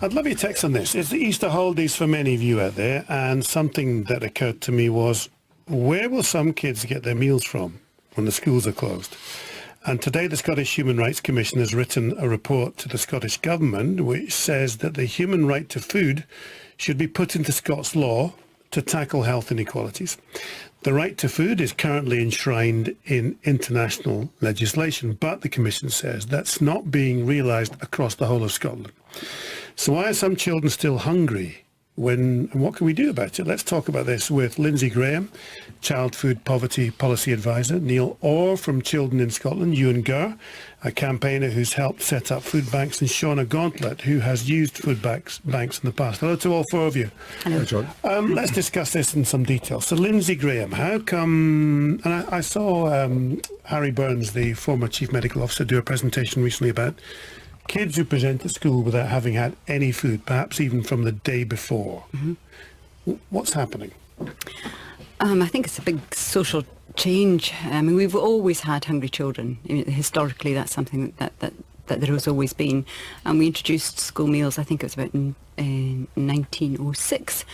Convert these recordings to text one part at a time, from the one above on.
I'd love your text on this. It's the Easter holidays for many of you out there, and something that occurred to me was, where will some kids get their meals from when the schools are closed? And today the Scottish Human Rights Commission has written a report to the Scottish Government which says that the human right to food should be put into Scots law to tackle health inequalities. The right to food is currently enshrined in international legislation, but the Commission says that's not being realised across the whole of Scotland. So why are some children still hungry? And what can we do about it? Let's talk about this with Lindsay Graham, Child Food Poverty Policy Advisor, Neil Orr from Children in Scotland, Ewan Gurr, a campaigner who's helped set up food banks, and Shauna Gauntlet, who has used food banks in the past. Hello to all four of you. Hello, John. Let's discuss this in some detail. So Lindsay Graham, how come, and I saw Harry Burns, the former Chief Medical Officer, do a presentation recently about kids who present at school without having had any food, perhaps even from the day before. Mm-hmm. What's happening? I think it's a big social change. I mean, we've always had hungry children. I mean, historically, that's something that there has always been. And we introduced school meals, I think it was about in 1906.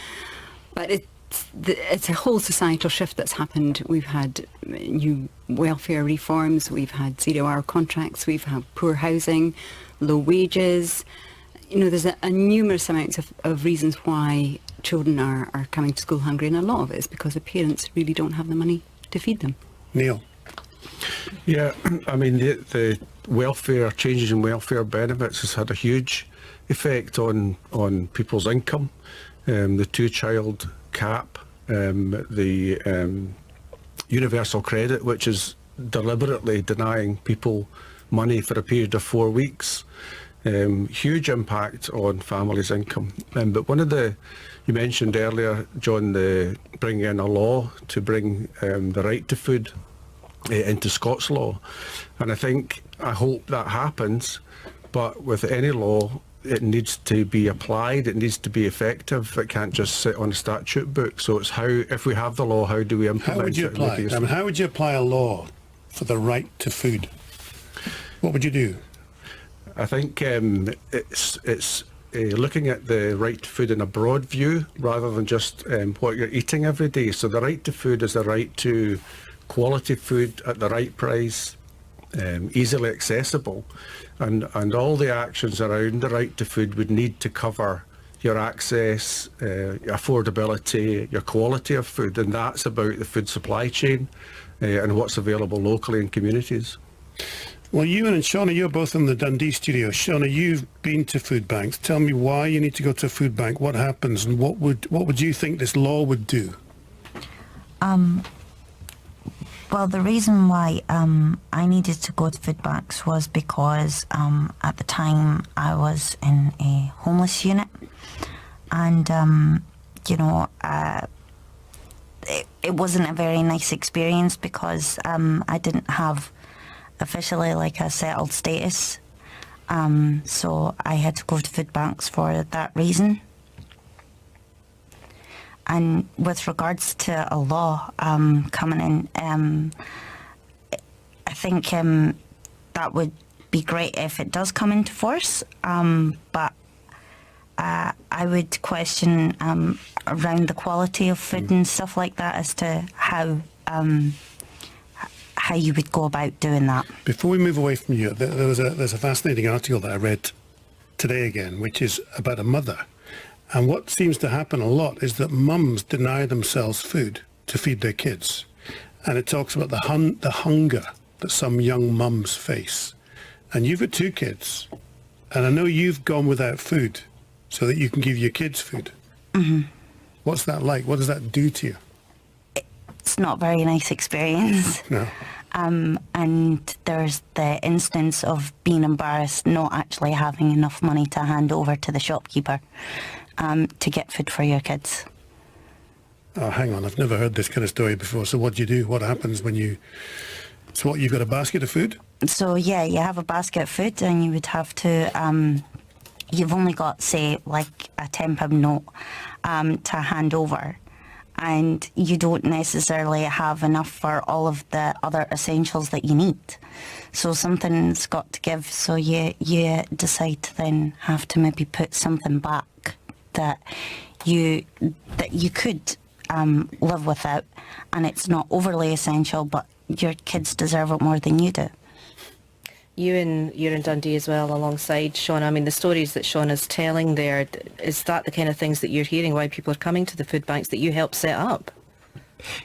But it's a whole societal shift that's happened. We've had new welfare reforms, we've had 0-hour contracts, we've had poor housing, low wages. You know, there's a numerous amounts of reasons why children are coming to school hungry, and a lot of it is because the parents really don't have the money to feed them. Neil? Yeah, I mean, the welfare, changes in welfare benefits has had a huge effect on people's income. The two-child cap, the universal credit, which is deliberately denying people money for a period of 4 weeks. Huge impact on families' income. But one of you mentioned earlier, John, bringing in a law to bring the right to food into Scots law. And I hope that happens, but with any law, it needs to be applied, it needs to be effective, it can't just sit on a statute book. So it's if we have the law, how do we implement it? How would you apply it? I mean, how would you apply a law for the right to food? What would you do? I think it's looking at the right to food in a broad view rather than just what you're eating every day. So the right to food is the right to quality food at the right price, easily accessible, and all the actions around the right to food would need to cover your access, affordability, your quality of food, and that's about the food supply chain and what's available locally in communities. Well, Ewan and Shauna, you're both in the Dundee studio. Shauna, you've been to food banks. Tell me why you need to go to a food bank, what happens, and what would you think this law would do? Well, the reason why I needed to go to food banks was because at the time I was in a homeless unit, and it wasn't a very nice experience because I didn't have officially like a settled status, so I had to go to food banks for that reason. And with regards to a law coming in, I think that would be great if it does come into force, but I would question around the quality of food and stuff like that as to how you would go about doing that. Before we move away from you, there's a fascinating article that I read today again, which is about a mother. And what seems to happen a lot is that mums deny themselves food to feed their kids. And it talks about the hunger that some young mums face. And you've got 2 kids, and I know you've gone without food so that you can give your kids food. Mm-hmm. What's that like? What does that do to you? It's not a very nice experience. No. And there's the instance of being embarrassed not actually having enough money to hand over to the shopkeeper to get food for your kids. Oh, hang on, I've never heard this kind of story before. So what do you do? What happens when you've got a basket of food? So yeah, you have a basket of food and you would have to, you've only got, say, like a £10 note to hand over. and you don't necessarily have enough for all of the other essentials that you need. So something's got to give, so you decide to then have to maybe put something back that you could live without, and it's not overly essential, but your kids deserve it more than you do. You're in Dundee as well, alongside Shauna. I mean, the stories that Shauna's telling there, is that the kind of things that you're hearing, why people are coming to the food banks that you helped set up?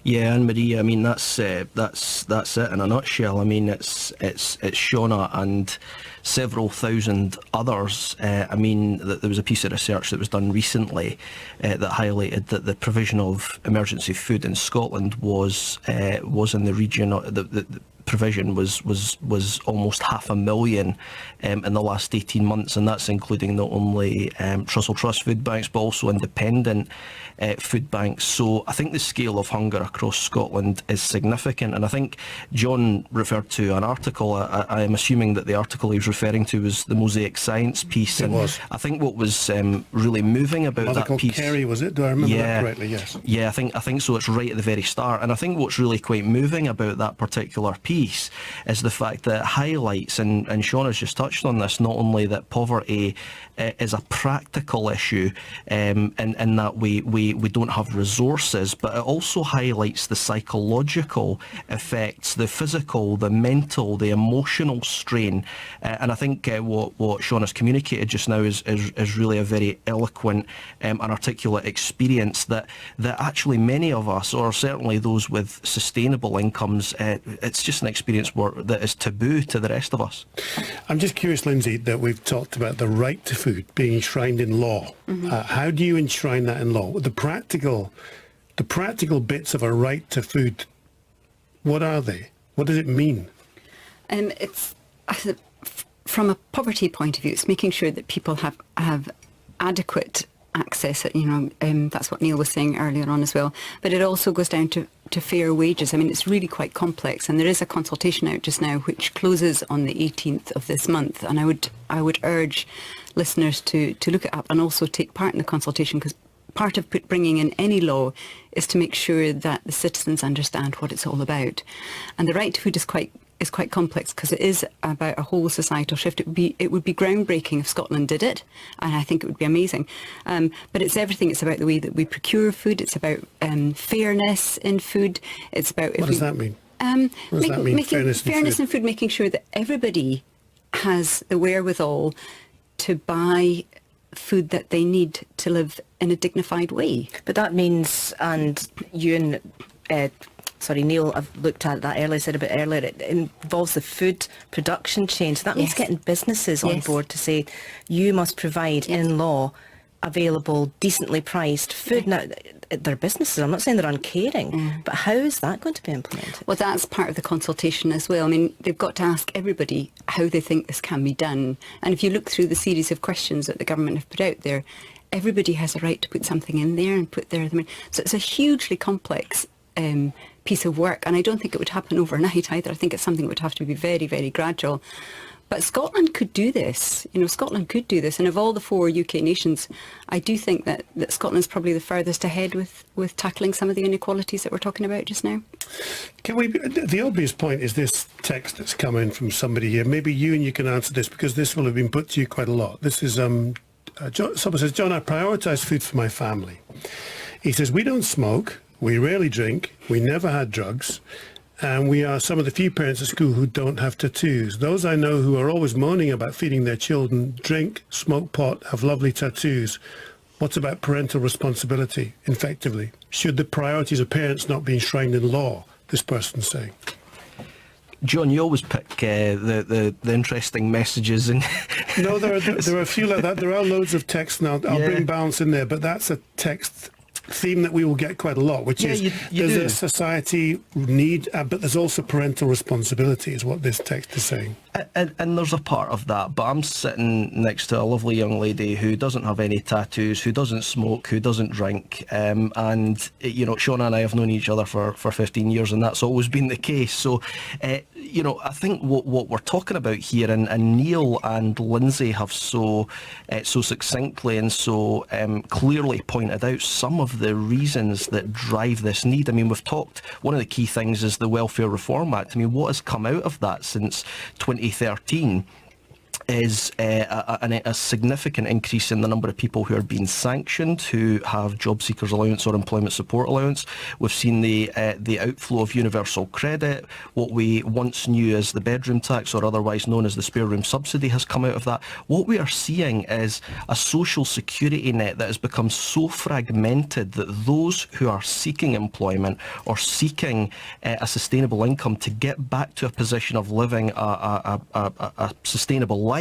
Yeah, Anne-Marie, I mean, that's it in a nutshell. I mean, it's Shauna and several thousand others. I mean, there was a piece of research that was done recently that highlighted that the provision of emergency food in Scotland was in the region of the provision was almost 500,000 in the last 18 months, and that's including not only Trussell Trust food banks but also independent food banks. So I think the scale of hunger across Scotland is significant, and I think John referred to an article. I am assuming that the article he was referring to was the Mosaic Science piece. It was. I think what was really moving about Mother that called piece... Kerry, was it? Do I remember that correctly? Yes. Yeah, I think so. It's right at the very start, and I think what's really quite moving about that particular piece is the fact that it highlights, and Shauna's just touched on this, not only that poverty is a practical issue in that we don't have resources, but it also highlights the psychological effects, the physical, the mental, the emotional strain. And I think what Shauna's communicated just now is really a very eloquent and articulate experience that actually many of us, or certainly those with sustainable incomes, it's just an experience that is taboo to the rest of us. I'm just curious, Lindsay, that we've talked about the right to food being enshrined in law. How do you enshrine that in law? The practical bits of a right to food, what are they? What does it mean? It's from a poverty point of view, it's making sure that people have adequate access. That's what Neil was saying earlier on as well. But it also goes down to fair wages. I mean, it's really quite complex, and there is a consultation out just now which closes on the 18th of this month. And I would urge listeners to look it up and also take part in the consultation, because part of bringing in any law is to make sure that the citizens understand what it's all about. And the right to food is quite complex because it is about a whole societal shift. It would be groundbreaking if Scotland did it, and I think it would be amazing. But it's everything. It's about the way that we procure food. It's about fairness in food. It's about... What does that mean? What does that mean, fairness in food, making sure that everybody has the wherewithal to buy food that they need to live in a dignified way. But that means, and you and... Neil, I've looked at that earlier, said a bit earlier, it involves the food production chain. So that means getting businesses on board to say, you must provide in law available, decently priced food. Now, they're businesses, I'm not saying they're uncaring, but how is that going to be implemented? Well, that's part of the consultation as well. I mean, they've got to ask everybody how they think this can be done. And if you look through the series of questions that the government have put out there, everybody has a right to put something in there and put their... So it's a hugely complex piece of work, and I don't think it would happen overnight either. I think it's something that would have to be very, very gradual. But Scotland could do this. Scotland could do this. And of all the 4 UK nations, I do think that Scotland's probably the furthest ahead with tackling some of the inequalities that we're talking about just now. The obvious point is this text that's come in from somebody here. Maybe you can answer this, because this will have been put to you quite a lot. This is, someone says, John, I prioritise food for my family. He says, we don't smoke. We rarely drink, we never had drugs, and we are some of the few parents at school who don't have tattoos. Those I know who are always moaning about feeding their children drink, smoke pot, have lovely tattoos. What's about parental responsibility, effectively? Should the priorities of parents not be enshrined in law, this person's saying? John, you always pick the interesting messages. And No, there are a few like that. There are loads of text, and I'll bring balance in there, but that's a text theme that we will get quite a lot, which is there's a society need, but there's also parental responsibility, is what this text is saying. And there's a part of that, but I'm sitting next to a lovely young lady who doesn't have any tattoos, who doesn't smoke, who doesn't drink, and you know, Shauna and I have known each other for 15 years, and that's always been the case. So, you know, I think what we're talking about here, and Neil and Lindsay have so succinctly and so clearly pointed out some of the reasons that drive this need. I mean, we've talked, one of the key things is the Welfare Reform Act. I mean, what has come out of that since 2013 is a significant increase in the number of people who are being sanctioned, who have job seekers allowance or employment support allowance. We've seen the outflow of universal credit. What we once knew as the bedroom tax, or otherwise known as the spare room subsidy, has come out of that. What we are seeing is a social security net that has become so fragmented that those who are seeking employment or seeking a sustainable income to get back to a position of living a sustainable life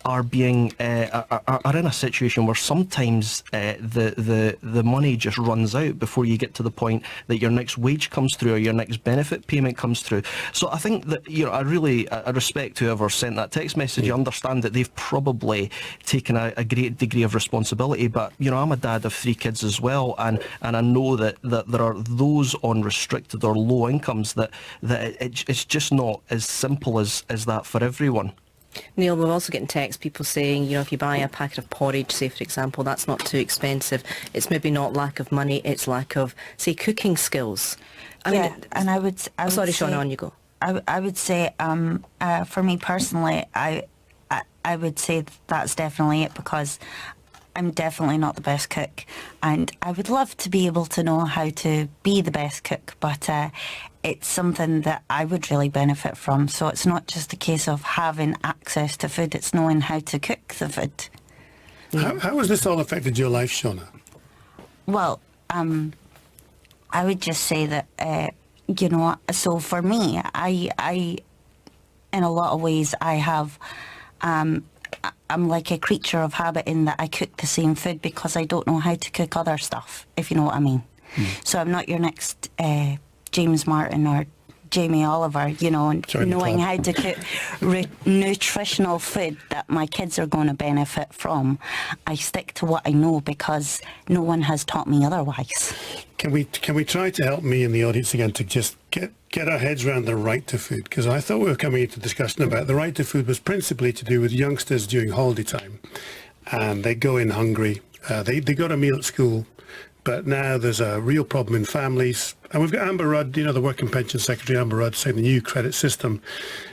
are being are in a situation where sometimes the money just runs out before you get to the point that your next wage comes through or your next benefit payment comes through. So I think that, you know, I respect whoever sent that text message. I understand that they've probably taken a great degree of responsibility, but you know, I'm a dad of 3 kids as well, and I know that there are those on restricted or low incomes that it's just not as simple as that for everyone. Neil, we're also getting texts, people saying, you know, if you buy a packet of porridge, say for example, that's not too expensive. It's maybe not lack of money, it's lack of, say, cooking skills. I mean, and I would sorry, say, Shauna, on you go. I would say, for me personally, I would say that's definitely it, because I'm definitely not the best cook, and I would love to be able to know how to be the best cook, but it's something that I would really benefit from. So it's not just a case of having access to food, it's knowing how to cook the food. How has this all affected your life, Shauna? Well, I would just say that, you know, so for me, I in a lot of ways, I have, I'm like a creature of habit in that I cook the same food because I don't know how to cook other stuff, if you know what I mean. So I'm not your next James Martin or Jamie Oliver, you know, knowing how to cook nutritional food that my kids are going to benefit from. I stick to what I know because no one has taught me otherwise. Can we try to help me and the audience again to just get our heads around the right to food? Because I thought we were coming into discussion about the right to food was principally to do with youngsters during holiday time, and they go in hungry. They got a meal at school, but now there's a real problem in families. And we've got Amber Rudd, you know, the Work and Pension Secretary, Amber Rudd, saying the new credit system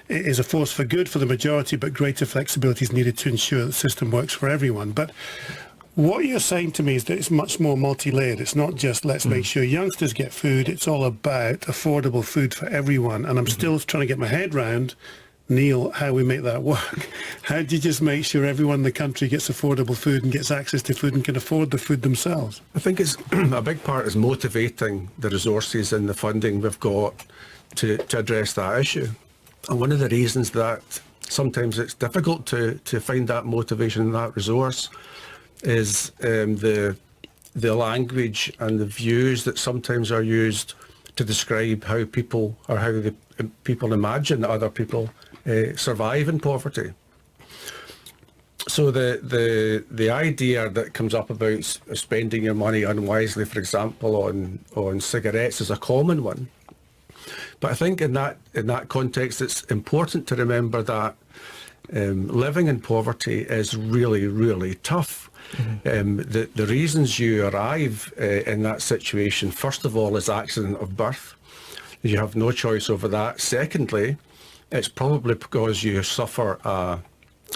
is a force for good for the majority, but greater flexibility is needed to ensure that the system works for everyone. But what you're saying to me is that it's much more multi-layered. It's not just let's make sure youngsters get food. It's all about affordable food for everyone. And I'm still trying to get my head round, Neil, how we make that work. How do you just make sure everyone in the country gets affordable food and gets access to food and can afford the food themselves? I think it's a big part is motivating the resources and the funding we've got to address that issue. And one of the reasons that sometimes it's difficult to find that motivation and that resource is the language and the views that sometimes are used to describe how people or how people imagine that other people survive in poverty. So the idea that comes up about spending your money unwisely, for example, on cigarettes, is a common one. But I think in that context, it's important to remember that living in poverty is really, really tough. The reasons you arrive in that situation, first of all, is accident of birth. You have no choice over that. Secondly, it's probably because you suffer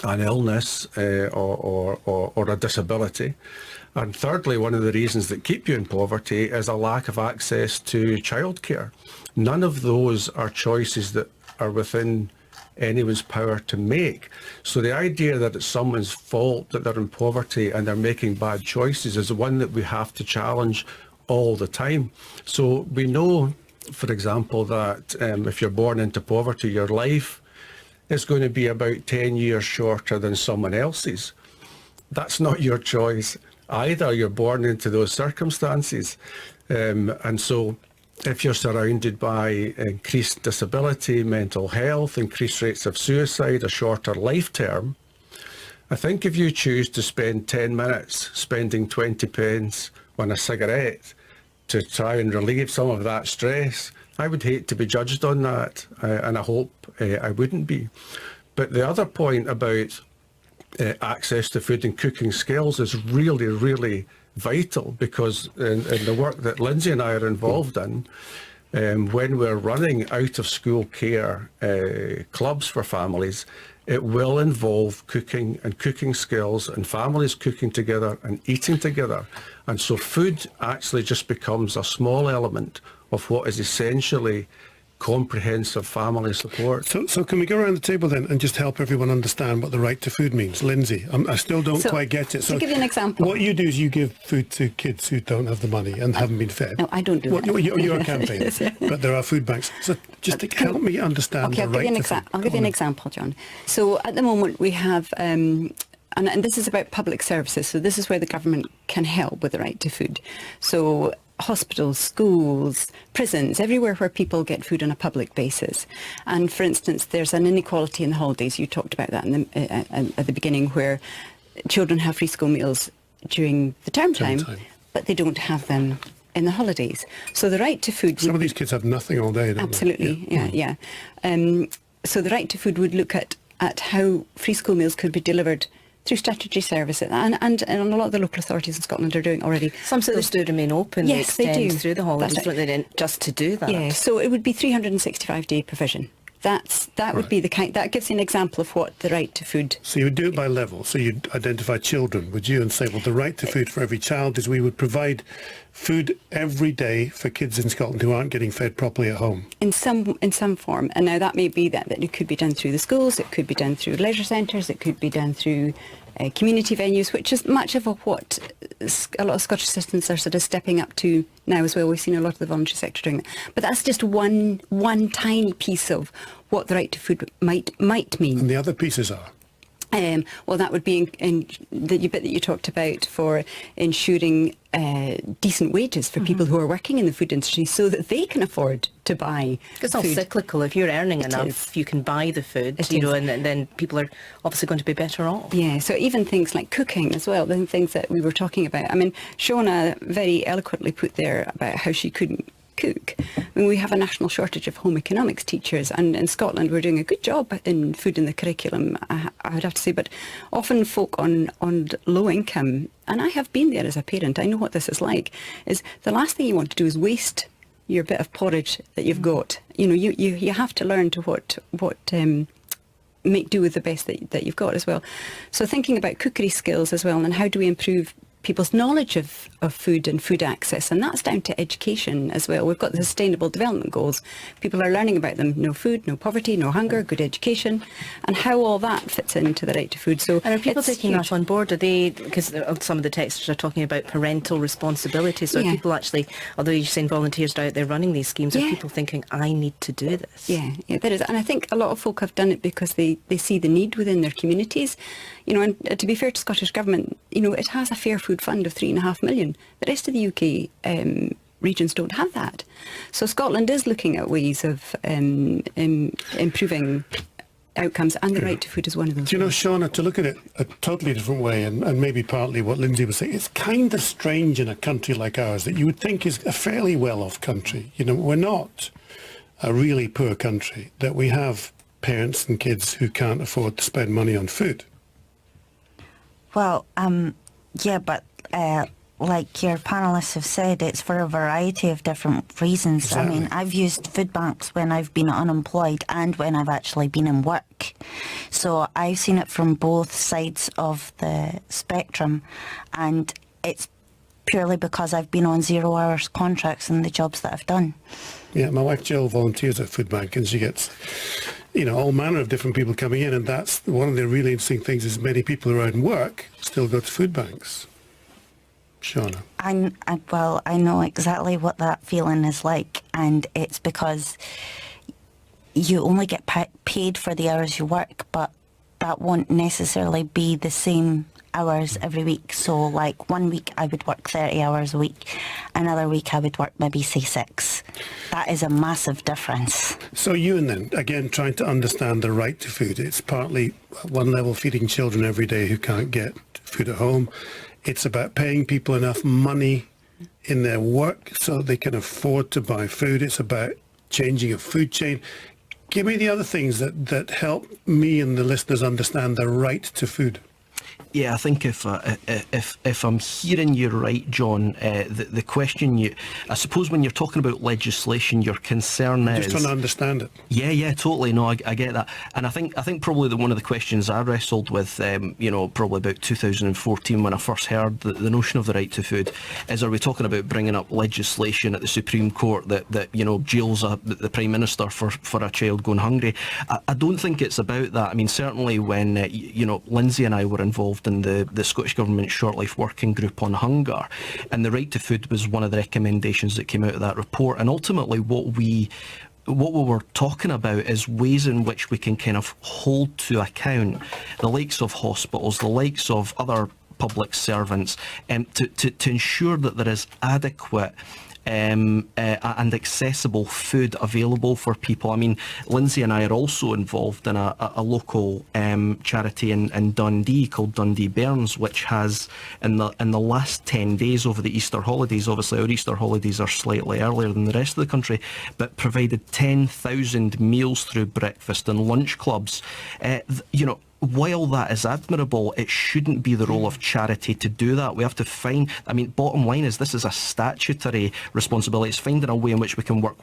an illness or a disability. And thirdly, one of the reasons that keep you in poverty is a lack of access to childcare. None of those are choices that are within anyone's power to make. So the idea that it's someone's fault that they're in poverty and they're making bad choices is one that we have to challenge all the time. So we know, for example, that if you're born into poverty, your life is going to be about 10 years shorter than someone else's. That's not your choice either. You're born into those circumstances. And so if you're surrounded by increased disability, mental health, increased rates of suicide, a shorter life term, I think if you choose to spend 10 minutes spending 20 pence on a cigarette to try and relieve some of that stress, I would hate to be judged on that, and I hope I wouldn't be. But the other point about access to food and cooking skills is really, really vital, because in the work that Lindsay and I are involved in, when we're running out of school care clubs for families, it will involve cooking and cooking skills and families cooking together and eating together. And so food actually just becomes a small element of what is essentially comprehensive family support. So can we go around the table then and just help everyone understand what the right to food means? Lindsay, I still don't So, quite get it. to give you an example. What you do is you give food to kids who don't have the money and haven't been fed. No, I don't do that. You're a campaign, but there are food banks. So just help me understand Okay, the right to food. I'll give you an example, John. So at the moment we have, and this is about public services, so this is where the government can help with the right to food. So hospitals, schools, prisons, everywhere where people get food on a public basis. And for instance, there's an inequality in the holidays. You talked about that at the beginning, where children have free school meals during the term time, but they don't have them in the holidays. So the right to food... Some of these kids have nothing all day, don't they? Absolutely, yeah. So the right to food would look at how free school meals could be delivered through statutory services, and a lot of the local authorities in Scotland are doing already. Some cities do remain open. Yes, they do. Through the holidays, That's don't they, then, just to do that? Yeah, so it would be 365-day provision. That would be the kind. That gives you an example of what the right to food. So you would do it by level. So you'd identify children, would you, and say, well, the right to food for every child is we would provide food every day for kids in Scotland who aren't getting fed properly at home. In some form, and now that may be that it could be done through the schools, it could be done through leisure centres, it could be done through community venues, which is much of what a lot of Scottish citizens are sort of stepping up to now as well. We've seen a lot of the voluntary sector doing that, but that's just one tiny piece of what the right to food might mean. And the other pieces are? Well, that would be in the bit that you talked about for ensuring decent wages for people who are working in the food industry, so that they can afford to buy It's all food. cyclical. If you're earning enough, is. you can buy the food, It you know, is. and then people are obviously going to be better off. Yeah, so even things like cooking as well, the things that we were talking about. I mean, Shona very eloquently put there about how she couldn't cook. I mean, we have a national shortage of home economics teachers, and in Scotland we're doing a good job in food in the curriculum, I would have to say, but often folk on low income, and I have been there as a parent, I know what this is like, is the last thing you want to do is waste your bit of porridge that you've got. You know, you have to learn to make do with the best that you've got as well. So thinking about cookery skills as well, and how do we improve people's knowledge of food and food access, and that's down to education as well. We've got the Sustainable Development Goals. People are learning about them. No food, no poverty, no hunger, good education, and how all that fits into the right to food. So, And are people it's taking huge. that on board? Are they, because some of the texters are talking about parental responsibility, so Yeah. are people actually, although you're saying volunteers are out there running these schemes, are Yeah. people thinking, I need to do this? Yeah, there is. And I think a lot of folk have done it because they see the need within their communities. You know, and to be fair to Scottish Government, you know, it has a fair food fund of 3.5 million. The rest of the UK regions don't have that. So Scotland is looking at ways of improving outcomes, and the right to food is one of those. Do you know, ways. Shauna, to look at it a totally different way, and maybe partly what Lindsay was saying, it's kind of strange in a country like ours that you would think is a fairly well-off country. You know, we're not a really poor country, that we have parents and kids who can't afford to spend money on food. Well, yeah, but like your panellists have said, it's for a variety of different reasons. Exactly. I mean, I've used food banks when I've been unemployed and when I've actually been in work. So I've seen it from both sides of the spectrum, and it's purely because I've been on 0 hours contracts in the jobs that I've done. Yeah, my wife Jill volunteers at Food Bank, and she gets, you know, all manner of different people coming in, and that's one of the really interesting things is many people who are out in work still go to food banks. Shauna. Well, I know exactly what that feeling is like, and it's because you only get paid for the hours you work, but that won't necessarily be the same hours every week. So like 1 week I would work 30 hours a week, another week I would work maybe say 6. That is a massive difference. So Ewan then, again, trying to understand the right to food. It's partly at one level feeding children every day who can't get food at home. It's about paying people enough money in their work so they can afford to buy food. It's about changing a food chain. Give me the other things that help me and the listeners understand the right to food. Yeah, I think if I'm hearing you right, John, the question I suppose when you're talking about legislation, your concern is... Just trying to understand it. Yeah, totally. No, I get that. And I think probably one of the questions I wrestled with, probably about 2014 when I first heard the notion of the right to food, is are we talking about bringing up legislation at the Supreme Court that jails the Prime Minister for a child going hungry? I don't think it's about that. I mean, certainly when, Lindsay and I were involved in the Scottish Government Short Life Working Group on Hunger, and the right to food was one of the recommendations that came out of that report. And ultimately what we were talking about is ways in which we can kind of hold to account the likes of hospitals, the likes of other public servants, to ensure that there is adequate and accessible food available for people. I mean, Lindsay and I are also involved in a local charity in Dundee called Dundee Bairns, which has in the last 10 days over the Easter holidays, obviously our Easter holidays are slightly earlier than the rest of the country, but provided 10,000 meals through breakfast and lunch clubs. While that is admirable, it shouldn't be the role of charity to do that. We have to find, bottom line is this is a statutory responsibility. It's finding a way in which we can work,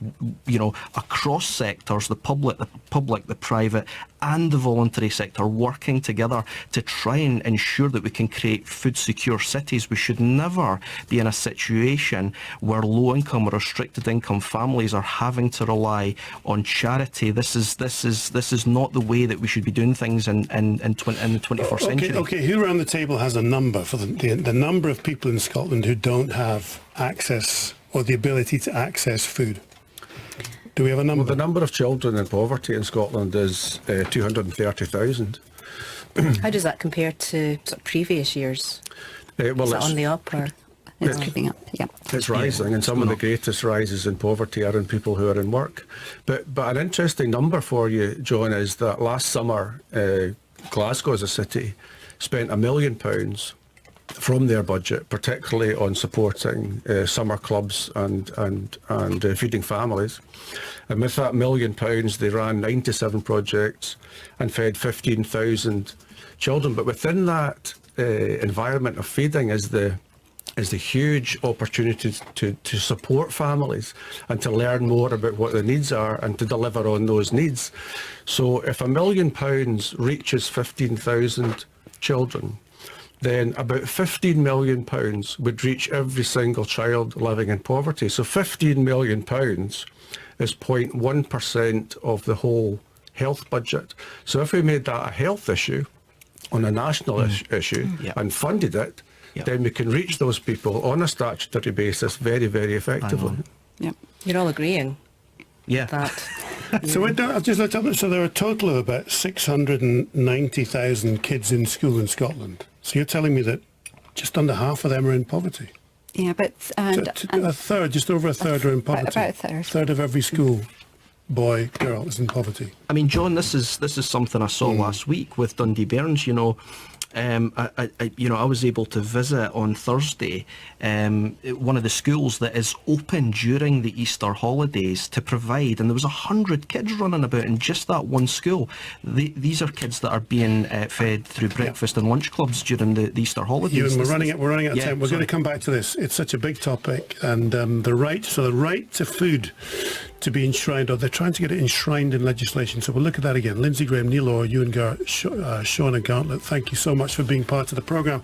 across sectors, the public, the private, and the voluntary sector working together to try and ensure that we can create food secure cities. We should never be in a situation where low income or restricted income families are having to rely on charity. This is not the way that we should be doing things in the 21st century. Okay, who around the table has a number for the number of people in Scotland who don't have access or the ability to access food? Do we have a number? Well, the number of children in poverty in Scotland is 230,000. How does that compare to sort of previous years? Well, is it on the up or? It's creeping up, yeah. It's rising, and some of the greatest rises in poverty are in people who are in work. But an interesting number for you, John, is that last summer, Glasgow as a city spent £1 million from their budget, particularly on supporting summer clubs and feeding families. And with that £1 million, they ran 97 projects and fed 15,000 children. But within that environment of feeding is the huge opportunity to support families and to learn more about what the needs are and to deliver on those needs. So if £1 million reaches 15,000 children, then about £15 million would reach every single child living in poverty. So £15 million is 0.1% of the whole health budget. So if we made that a health issue on a national issue and funded it, then we can reach those people on a statutory basis very, very effectively. Yep. You're all agreeing? Yeah. That. So I've just looked up. So there are a total of about 690,000 kids in school in Scotland. So you're telling me that just under half of them are in poverty? Yeah, but... A third, just over a third are in poverty. About a third. A third of every school boy, girl is in poverty. I mean, John, this is something I saw last week with Dundee Bairns. I was able to visit on Thursday one of the schools that is open during the Easter holidays to provide, and there was 100 kids running about in just that one school. These are kids that are being fed through breakfast and lunch clubs during the Easter holidays. Ewan, we're running out of time. We're sorry. going to come back to this. It's such a big topic, and the right to food to be enshrined, or they're trying to get it enshrined in legislation. So we'll look at that again. Lindsay Graham, Neil Orr, Ewan Gar, Shauna Gauntlet, thank you so much for being part of the programme.